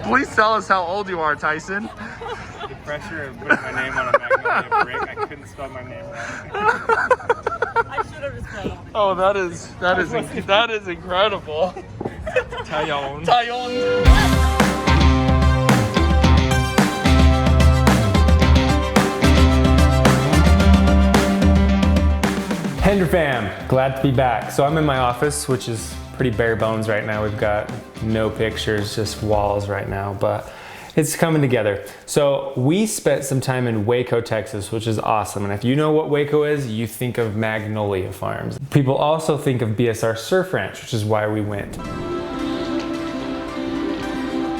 Please tell us how old you are, Tyson. The pressure of putting my name on a Magnolia brick, I couldn't spell my name right. I should have just played. Oh, that is incredible. Tyson. Henderson fam, glad to be back. So I'm in my office, which is pretty bare bones right now. We've got no pictures, just walls right now, but it's coming together. So we spent some time in Waco, Texas, which is awesome. And if you know what Waco is, you think of Magnolia Farms. People also think of BSR Surf Ranch, which is why we went.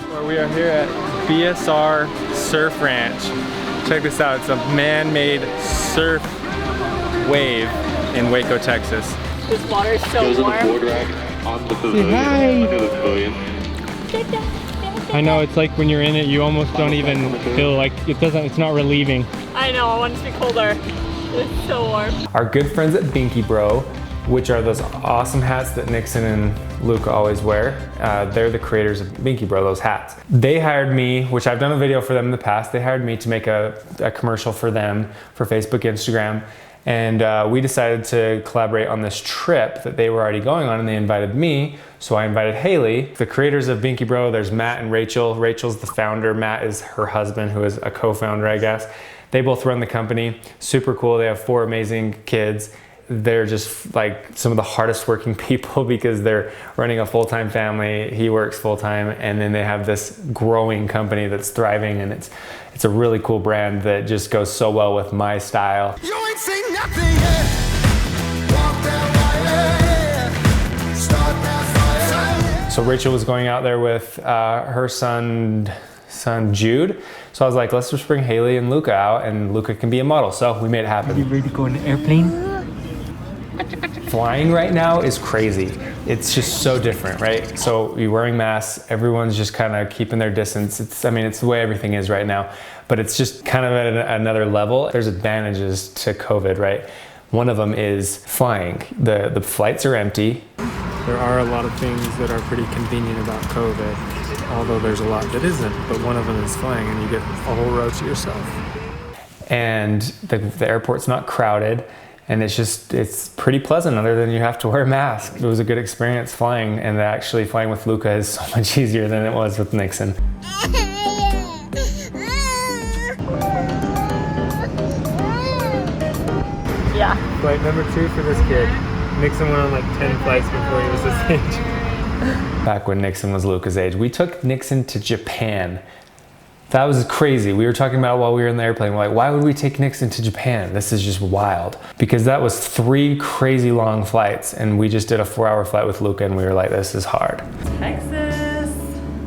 Well, we are here at BSR Surf Ranch. Check this out, it's a man-made surf wave in Waco, Texas. This water is so warm. On the pavilion. Look at the pavilion. I know, it's like when you're in it, you almost don't even feel like it's not relieving. I know, I want it to be colder. It's so warm. Our good friends at Binky Bro, which are those awesome hats that Nixon and Luca always wear. They're the creators of Binky Bro, those hats. They hired me, which I've done a video for them in the past. They hired me to make a commercial for them for Facebook, Instagram. And we decided to collaborate on this trip that they were already going on, and they invited me. So I invited Hayley. The creators of Binky Bro, there's Matt and Rachel. Rachel's the founder. Matt is her husband, who is a co-founder, I guess. They both run the company. Super cool. They have 4 amazing kids. They're just like some of the hardest working people because they're running a full-time family. He works full-time, and then they have this growing company that's thriving, and it's a really cool brand that just goes so well with my style. You ain't seen nothing yet. Walk that way, start that fire. So Rachel was going out there with her son Jude. So I was like, let's just bring Hayley and Luca out, and Luca can be a model. So we made it happen. Are you ready to go on an airplane? Flying right now is crazy. It's just so different, right? So you're wearing masks, everyone's just kind of keeping their distance. It's the way everything is right now, but it's just kind of at another level. There's advantages to COVID, right? One of them is flying. The flights are empty. There are a lot of things that are pretty convenient about COVID, although there's a lot that isn't, but one of them is flying, and you get a whole row to yourself. And the airport's not crowded. And it's pretty pleasant other than you have to wear a mask. It was a good experience flying, and actually flying with Luca is so much easier than it was with Nixon. Yeah. Flight number 2 for this kid. Nixon went on like 10 flights before he was this age. Back when Nixon was Luca's age, we took Nixon to Japan. That was crazy. We were talking about while we were in the airplane, we're like, why would we take Nixon to Japan? This is just wild. Because that was 3 crazy long flights, and we just did a 4-hour flight with Luca, and we were like, this is hard. Texas.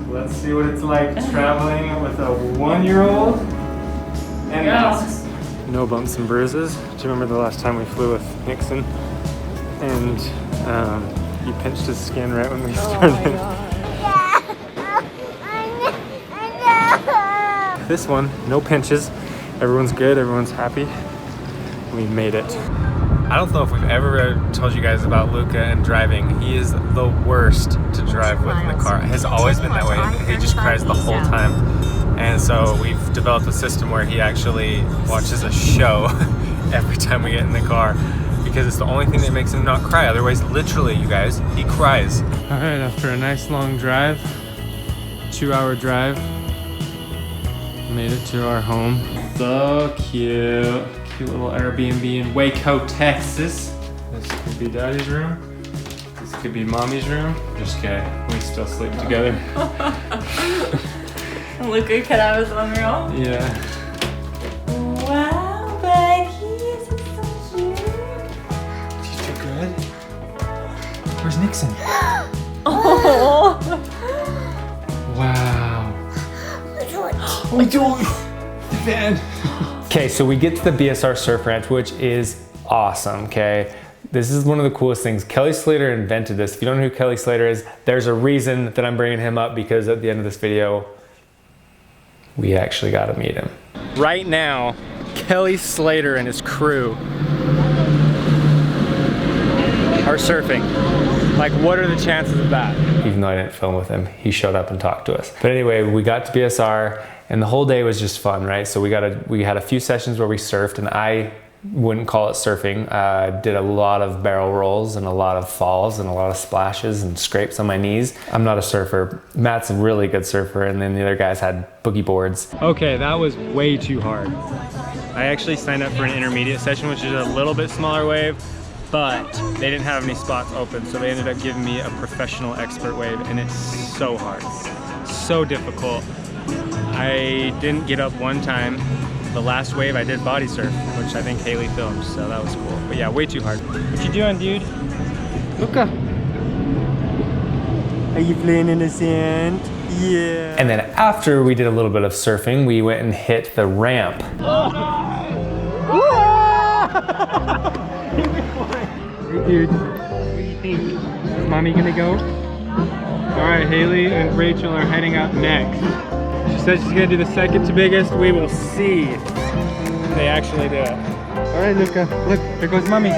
Let's see what it's like traveling with a 1-year-old and masks. No bumps and bruises. Do you remember the last time we flew with Nixon? And he pinched his skin right when we started. Oh my God. This one, no pinches. Everyone's good, everyone's happy. We made it. I don't know if we've ever told you guys about Luca and driving. He is the worst to drive with in the car. It has always been that way. He just cries the whole time. And so we've developed a system where he actually watches a show every time we get in the car, because it's the only thing that makes him not cry. Otherwise, literally, you guys, he cries. All right, after a nice long drive, 2-hour drive, made it to our home. So cute. Cute little Airbnb in Waco, Texas. This could be Daddy's room. This could be Mommy's room. Just kidding. We still sleep together. Luca could have his own room. Yeah. Wow, Becky, this is so cute. Did you do good? Where's Nixon? Oh. Wow. We do the van. Okay, so we get to the BSR Surf Ranch, which is awesome, okay? This is one of the coolest things. Kelly Slater invented this. If you don't know who Kelly Slater is, there's a reason that I'm bringing him up, because at the end of this video, we actually got to meet him. Right now, Kelly Slater and his crew are surfing. Like, what are the chances of that? Even though I didn't film with him, he showed up and talked to us. But anyway, we got to BSR and the whole day was just fun, right? So we had a few sessions where we surfed, and I wouldn't call it surfing. Did a lot of barrel rolls and a lot of falls and a lot of splashes and scrapes on my knees. I'm not a surfer. Matt's a really good surfer, and then the other guys had boogie boards. Okay, that was way too hard. I actually signed up for an intermediate session, which is a little bit smaller wave, but they didn't have any spots open, so they ended up giving me a professional expert wave, and it's so hard, so difficult. I didn't get up one time. The last wave I did body surf, which I think Hayley filmed, so that was cool. But yeah, way too hard. What you doing, dude? Luca. Are you playing in the sand? Yeah. And then after we did a little bit of surfing, we went and hit the ramp. Hey dude, what do you think? Is mommy gonna go? Alright, Hayley and Rachel are heading up next. She said she's gonna do the second to biggest. We will see if they actually do it. Alright, Luca, look, there goes mommy.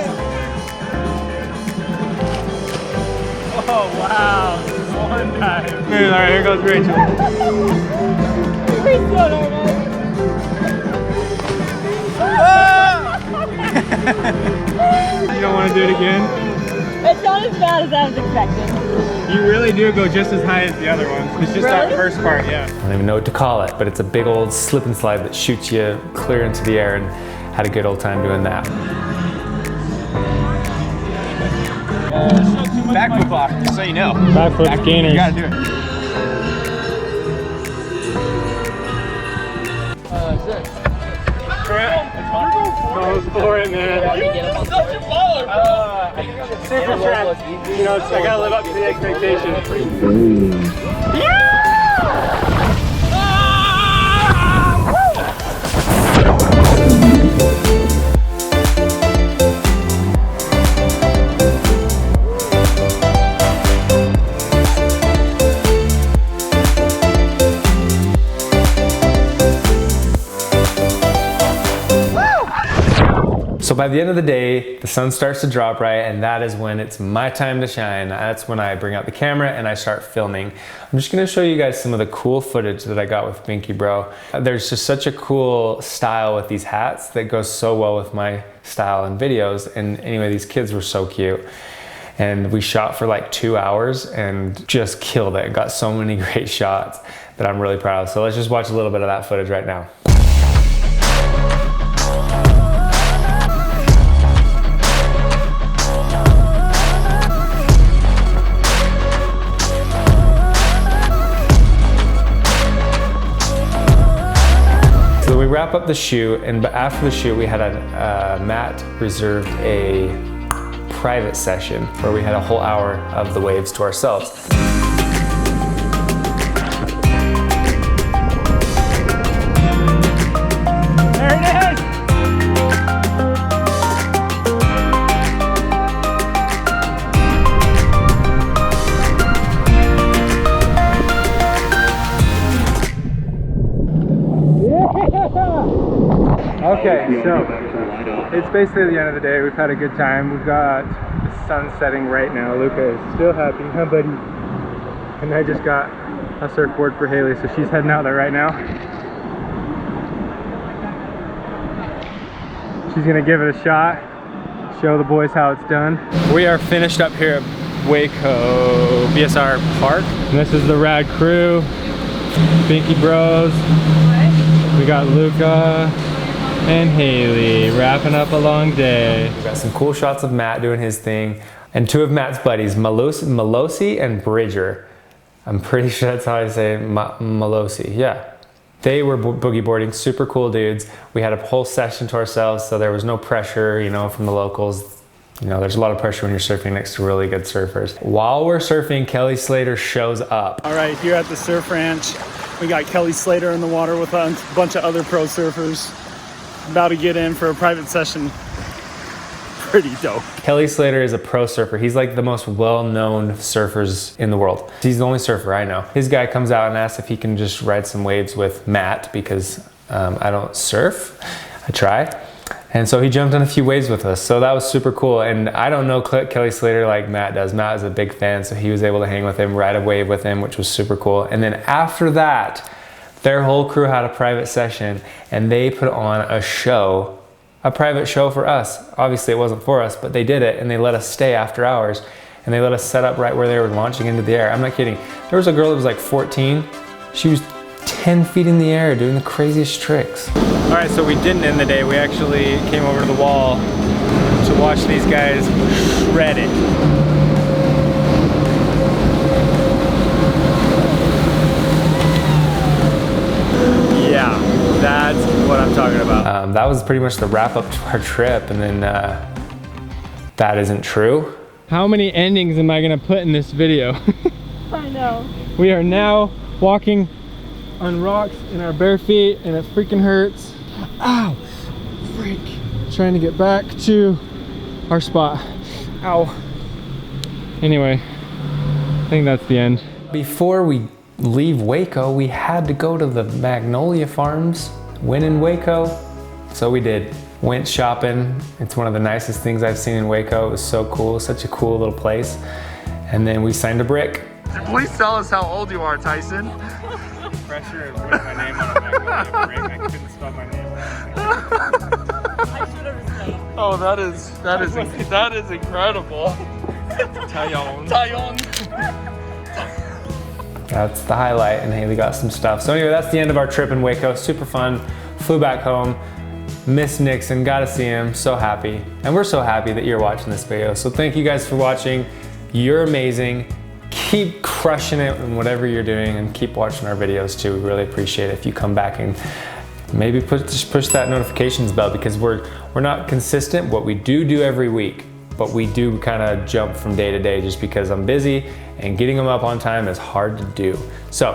Oh wow, one time. Alright, here goes Rachel. You don't want to do it again? It's not as bad as I was expecting. You really do go just as high as the other ones. It's just that first part, yeah. I don't even know what to call it, but it's a big old slip and slide that shoots you clear into the air, and had a good old time doing that. Back foot block, just so you know. Back foot gainers. You gotta do it. Go for it, man. Super strength. You know, I gotta live up to the expectations. So by the end of the day, the sun starts to drop, right? And that is when it's my time to shine. That's when I bring out the camera and I start filming. I'm just gonna show you guys some of the cool footage that I got with Binky Bro. There's just such a cool style with these hats that goes so well with my style and videos. And anyway, these kids were so cute. And we shot for like 2 hours and just killed it. Got so many great shots that I'm really proud of. So let's just watch a little bit of that footage right now. We wrap up the shoot, and after the shoot we had Matt reserved a private session where we had a whole hour of the waves to ourselves. There it is! Okay, so it's basically the end of the day. We've had a good time. We've got the sun setting right now. Luca is still happy, huh buddy? And I just got a surfboard for Hayley, so she's heading out there right now. She's gonna give it a shot, show the boys how it's done. We are finished up here at Waco BSR Park. And this is the rad crew, Binky Bros. We got Luca and Hayley wrapping up a long day. We got some cool shots of Matt doing his thing, and two of Matt's buddies, Malosi and Bridger. I'm pretty sure that's how I say it, Malosi, yeah. They were boogie boarding, super cool dudes. We had a whole session to ourselves, so there was no pressure, you know, from the locals. You know, there's a lot of pressure when you're surfing next to really good surfers. While we're surfing, Kelly Slater shows up. All right, here at the Surf Ranch, we got Kelly Slater in the water with a bunch of other pro surfers. About to get in for a private session. Pretty dope. Kelly Slater is a pro surfer. He's like the most well-known surfers in the world. He's the only surfer I know. His guy comes out and asks if he can just ride some waves with Matt because I don't surf. I try. And so he jumped on a few waves with us. So that was super cool. And I don't know Kelly Slater like Matt does. Matt is a big fan, so he was able to hang with him, ride a wave with him, which was super cool. And then after that, their whole crew had a private session and they put on a show, a private show for us. Obviously it wasn't for us, but they did it and they let us stay after hours and they let us set up right where they were launching into the air. I'm not kidding. There was a girl that was like 14. She was 10 feet in the air doing the craziest tricks. All right, so we didn't end the day. We actually came over to the wall to watch these guys shred it. Yeah, that's what I'm talking about. That was pretty much the wrap up to our trip, and then that isn't true. How many endings am I gonna put in this video? I know. We are now walking on rocks in our bare feet and it freaking hurts. Ow, freak. Trying to get back to our spot. Ow. Anyway, I think that's the end. Before we leave Waco, we had to go to the Magnolia Farms, when in Waco. So we did. Went shopping. It's one of the nicest things I've seen in Waco. It was so cool, such a cool little place. And then we signed a brick. Please tell us how old you are, Tyson. Pressure and put my name on a Magnolia break. I couldn't spell my name right. I should have said. Oh, that is incredible. Tyson. That's the highlight, and Hayley got some stuff. So anyway, that's the end of our trip in Waco. Super fun. Flew back home. Miss Nixon, got to see him. So happy. And we're so happy that you're watching this video. So thank you guys for watching. You're amazing. Keep crushing it in whatever you're doing and keep watching our videos too. We really appreciate it if you come back and maybe just push that notifications bell, because we're not consistent. What we do every week, but we do kind of jump from day to day just because I'm busy and getting them up on time is hard to do. So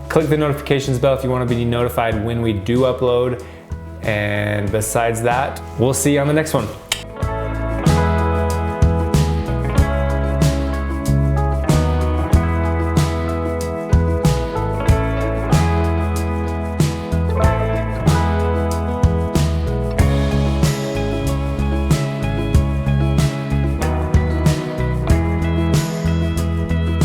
click the notifications bell if you want to be notified when we do upload. And besides that, we'll see you on the next one.